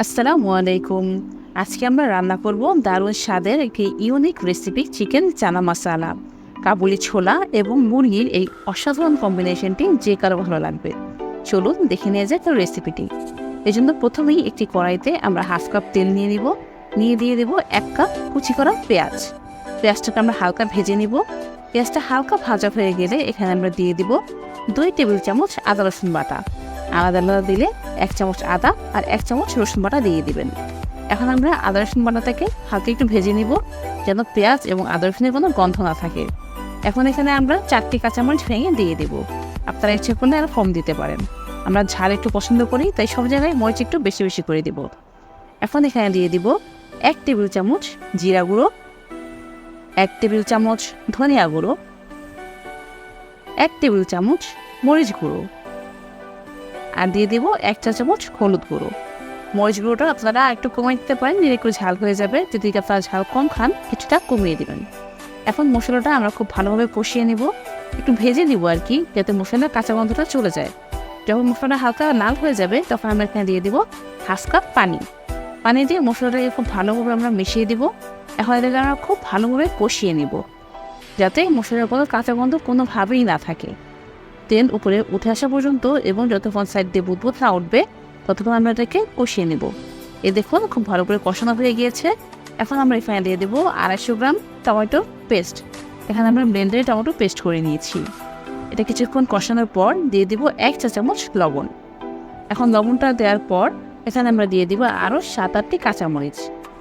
আসসালামু আলাইকুম। আজকে আমরা রান্না করব দারুণ স্বাদের একটি unique recipe chicken chana masala, কাবুলি ছোলা এবং মুরগির এই অসাধারণ কম্বিনেশনটি যে কারো ভালো লাগবে। চলুন দেখে নিয়ে যাক রেসিপিটি। এই জন্য প্রথমেই একটি কড়াইতে আমরা হাফ কাপ তেল নিয়ে দিয়ে দেবো 1 কাপ কুচি করা পেঁয়াজ। পেঁয়াজটাকে আমরা হালকা ভেজে নিব। পেঁয়াজটা হালকা ভাজা হয়ে গেলে এখানে আমরা দিয়ে দিব 2 টেবিল চামচ আদা রসুন বাটা। আলাদা আলাদা দিলে 1 চামচ আদা আর 1 চামচ রসুন বাটা দিয়ে দিবেন। এখন আমরা আদা রসুন বাটাটাকে হালকা একটু ভেজে নিব, যেন পেঁয়াজ এবং আদা রসুনের কোনো গন্ধ না থাকে। এখন এখানে আমরা 4টি কাঁচামরিচ ভেঙে দিয়ে দেব। আপনারা ইচ্ছে করলে আরও কম দিতে পারেন। আমরা ঝাল একটু পছন্দ করি, তাই সব জায়গায় মরিচ একটু বেশি বেশি করে দিব। এখন এখানে দিয়ে দিব 1 টেবিল চামচ জিরা গুঁড়ো, 1 টেবিল চামচ ধনিয়া গুঁড়ো, 1 টেবিল চামচ মরিচ গুঁড়ো, আর দিয়ে দেব 1 চা চামচ হলুদ গুঁড়ো। মরিচ গুঁড়োটা আপনারা একটু কমিয়ে দিতে পারেন, নিলে একটু ঝাল হয়ে যাবে। যদি আপনারা ঝাল কম খান, কিছুটা কমিয়ে দেবেন। এখন মশলাটা আমরা খুব ভালোভাবে কষিয়ে নেব, একটু ভেজে নিব আর কি, যাতে মশলার কাঁচা গন্ধটা চলে যায়। যখন মশলাটা হালকা লাল হয়ে যাবে, তখন আমরা এখানে দিয়ে দিব হাফ কাপ পানি দিয়ে মশলাটাকে খুব ভালোভাবে আমরা মিশিয়ে দিব। এখন এটাকে আমরা খুব ভালোভাবে কষিয়ে নেব, যাতে মশলার কোনো কাঁচা গন্ধ কোনোভাবেই না থাকে। তেল উপরে উঠে আসা পর্যন্ত এবং যতক্ষণ সাইড দিয়ে বুদবুদ না উঠবে, ততক্ষণ আমরা এটাকে কষিয়ে নেব। দেখুন খুব ভালো করে কষানো হয়ে গিয়েছে। এখন আমরা এখানে দিয়ে দেবো 250 গ্রাম টমেটো পেস্ট। এখানে আমরা ব্লেন্ডারে টমেটো পেস্ট করে নিয়েছি। এটা কিছুক্ষণ কষানোর পর দিয়ে দিব 1 চা চামচ লবণ। এখন লবণটা দেওয়ার পর এখানে আমরা দিয়ে দিব আরও 7-8টি কাঁচামরিচ।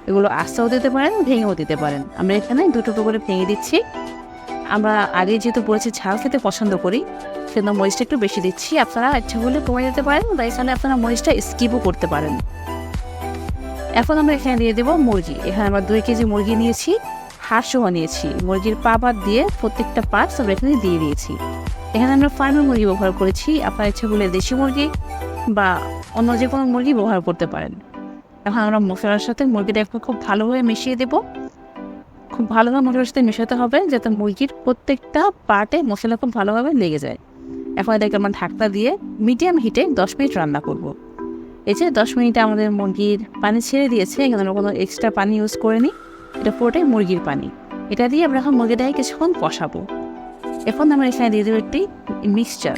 এগুলো আস্তেও দিতে পারেন, ভেঙেও দিতে পারেন। আমরা এখানে 2 টুকরো করে ভেঙে দিচ্ছি। আমরা আগে যেহেতু বলেছি ঝাল খেতে পছন্দ করি, সেজন্য মরিচটা একটু বেশি দিচ্ছি। আপনারা ইচ্ছা করলে কমে দিতে পারেন, বা এখানে আপনারা মরিচটা স্কিপও করতে পারেন। এখন আমরা এখানে দিয়ে দেবো মুরগি। এখানে আমরা 2 কেজি মুরগি নিয়েছি, হাড়সহ নিয়েছি। মুরগির পা বাদ দিয়ে প্রত্যেকটা পার্টস আমরা এখানে দিয়ে দিয়েছি। এখানে আমরা ফার্মের মুরগি ব্যবহার করেছি। আপনারা ইচ্ছা করলে দেশি মুরগি বা অন্য যে কোনো মুরগি ব্যবহার করতে পারেন। এখন আমরা মশলার সাথে মুরগিটা একটু খুব ভালোভাবে মিশিয়ে দেবো। খুব ভালোভাবে মশলার সাথে মেশাতে হবে, যাতে মুরগির প্রত্যেকটা পার্টে মশলা খুব ভালোভাবে লেগে যায়। এখন এটাকে আমরা ঢাকনা দিয়ে মিডিয়াম হিটে 10 মিনিট রান্না করব। এই যে 10 মিনিটে আমাদের মুরগির পানি ছেড়ে দিয়েছে। এখানে আমরা কোনো এক্সট্রা পানি ইউজ করিনি, এটা পুরোটাই মুরগির পানি। এটা দিয়ে আমরা এখন মুরগিটাকে কিছুক্ষণ কষাবো। এখন আমরা এখানে দিয়ে দেবো একটি মিক্সচার।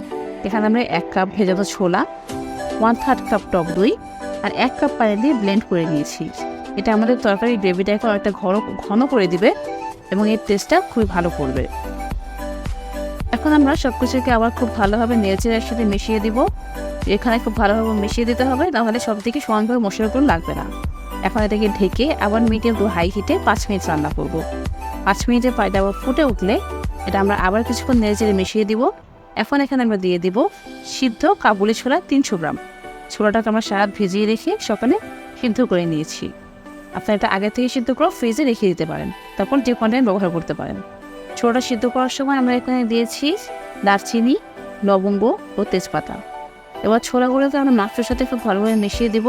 এখানে আমরা 1 কাপ ভেজানো ছোলা, 1/3 কাপ টক দই আর 1 কাপ পানি দিয়ে ব্লেন্ড করে নিয়েছি। এটা আমাদের তরকারি গ্রেভিটাকে একটা ঘন করে দিবে এবং এর টেস্টটা খুবই ভালো করবে। এখন আমরা সব কিছুকে আবার খুব ভালোভাবে নেড়েচেড়ে একসাথে মিশিয়ে দিব। এখানে খুব ভালোভাবে মিশিয়ে দিতে হবে, তাহলে সব দিকে সমানভাবে মশলার উপর লাগবে না। এখন এটাকে ঢেকে আবার মিডিয়াম টু হাই হিটে 5 মিনিট রান্না করব। 5 মিনিটে পানিটা আবার ফুটে উঠলে এটা আমরা আবার কিছুক্ষণ নেড়েচেড়ে মিশিয়ে দিব। এখন এখানে আমরা দিয়ে দিব সিদ্ধ কাবুলি ছোলা 300 গ্রাম। ছোলাটাকে আমরা সারা রাত ভিজিয়ে রেখে সকালে সিদ্ধ করে নিয়েছি। আপনারা এটা আগে থেকে সিদ্ধ করে ফ্রিজে রেখে দিতে পারেন, তারপর যে কোনো টাইম ব্যবহার করতে পারেন। ছোলাটা সিদ্ধ করার সময় আমরা এখানে দিয়েছি দারচিনি, লবঙ্গ ও তেজপাতা। এবার ছোলাগুলোকে আমরা মাংসের সাথে খুব ভালোভাবে মিশিয়ে দেব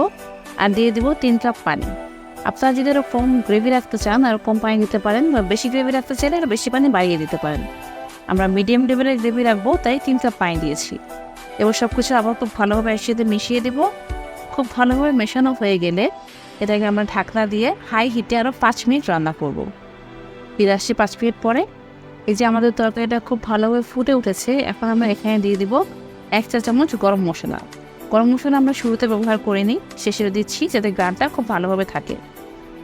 আর দিয়ে দেবো 3 কাপ পানি। আপনারা যদি আরও কম গ্রেভি রাখতে চান আর কম পানি দিতে পারেন, বা বেশি গ্রেভি রাখতে চাইলে আরও বেশি পানি বাড়িয়ে দিতে পারেন। আমরা মিডিয়াম লেভেলের গ্রেভি রাখবো, তাই 3 কাপ পানি দিয়েছি। এবার সব কিছু আবার খুব ভালোভাবে একসাথে মিশিয়ে দেব। খুব ভালোভাবে মেশানো হয়ে গেলে এটাকে আমরা ঢাকনা দিয়ে হাই হিটে আরও 5 মিনিট রান্না করব। ফিরে আসছি 5 মিনিট পরে। এই যে আমাদের তরকারিটা খুব ভালোভাবে ফুটে উঠেছে। এখন আমরা এখানে দিয়ে দিব 1 চা চামচ গরম মশলা। গরম মশলা আমরা শুরুতে ব্যবহার করিনি, শেষে দিচ্ছি, যাতে গানটা খুব ভালোভাবে থাকে।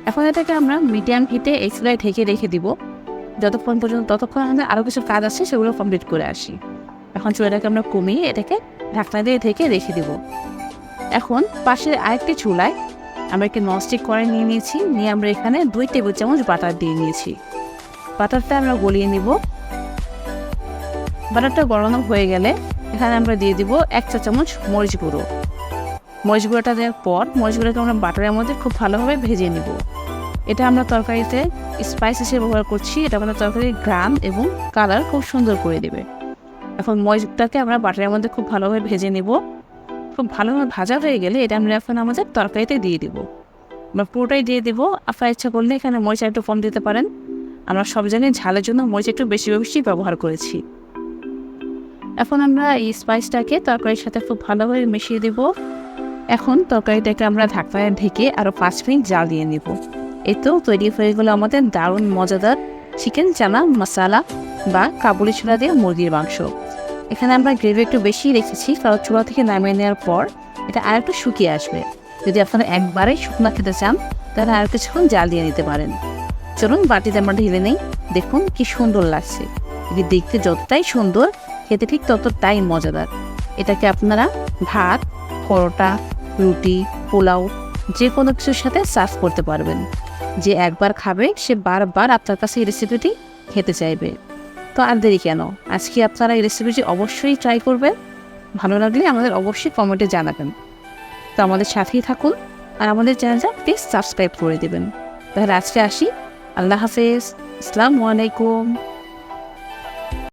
এখন এটাকে আমরা মিডিয়াম হিটে এক চুলায় ঢেকে রেখে দিব ততক্ষণ আমাদের আরও কিছু কাজ আছে, সেগুলো কমপ্লিট করে আসি। এখন চুলাটাকে আমরা কমিয়ে এটাকে ঢাকনা দিয়ে ঢেকে রেখে দিব। এখন পাশের আরেকটি চুলায় আমরা একটি ননস্টিক কড়াই নিয়ে আমরা এখানে 2 টেবিল চামচ বাটার দিয়ে নিয়েছি। বাটারটা আমরা গলিয়ে নিব। বাটারটা গলানো হয়ে গেলে এখানে আমরা দিয়ে দিব 1 চা চামচ মরিচ গুঁড়ো। মরিচ গুঁড়োটা দেওয়ার পর মরিচগুলোকে আমরা বাটারের মধ্যে খুব ভালোভাবে ভেজে নিব। এটা আমরা তরকারিতে স্পাইস হিসেবে ব্যবহার করছি। এটা আমাদের তরকারির গ্রাম এবং কালার খুব সুন্দর করে দেবে। এখন মরিচটাকে আমরা বাটারের মধ্যে খুব ভালোভাবে ভেজে নিব। খুব ভালোভাবে ভাজা হয়ে গেলে এটা আমরা এখন আমাদের তরকারিতে দিয়ে দিব। আমরা পুরোটাই দিয়ে দেবো। আপনার ইচ্ছা করলে এখানে মরিচ একটু কম দিতে পারেন। আমরা সব জায়গায় ঝালের জন্য মরিচ একটু বেশি ব্যবহার করেছি। এখন আমরা এই স্পাইসটাকে তরকারির সাথে খুব ভালোভাবে মিশিয়ে দেব। এখন তরকারিটাকে আমরা ঢাকনায় ঢেকে আরও 5 মিনিট জাল দিয়ে নেব। এই তো তৈরি হয়ে গেলো আমাদের দারুণ মজাদার চিকেন চানা মশালা বা কাবুলি ছোলা দিয়ে মুরগির মাংস। এখানে আমরা গ্রেভি একটু বেশি রেখেছি, কারণ চুলা থেকে নামিয়ে নেওয়ার পর এটা আর একটু শুকিয়ে আসবে। যদি আপনারা একবারেই শুকনা খেতে চান তাহলে আর কিছুক্ষণ জাল দিয়ে নিতে পারেন। চলুন বাটিতে আমরা ঢেলে নেই। দেখুন কি সুন্দর লাগছে। এটি দেখতে যতটাই সুন্দর, খেতে ঠিক ততটাই মজাদার। এটাকে আপনারা ভাত, পরোটা, রুটি, পোলাও যে কোনো কিছুর সাথে সার্ভ করতে পারবেন। যে একবার খাবে সে বারবার আপনার কাছে এই রেসিপিটি খেতে চাইবে। তো আর দেরি কেন, আজকে আপনারা এই রেসিপিটি অবশ্যই ট্রাই করবেন। ভালো লাগলে আমাদের অবশ্যই কমেন্টে জানাবেন। তো আমাদের সাথেই থাকুন আর আমাদের চ্যানেলটা প্লিজ সাবস্ক্রাইব করে দেবেন। তাহলে আজকে আসি। আল্লাহ হাফেজ। আসসালামু আলাইকুম।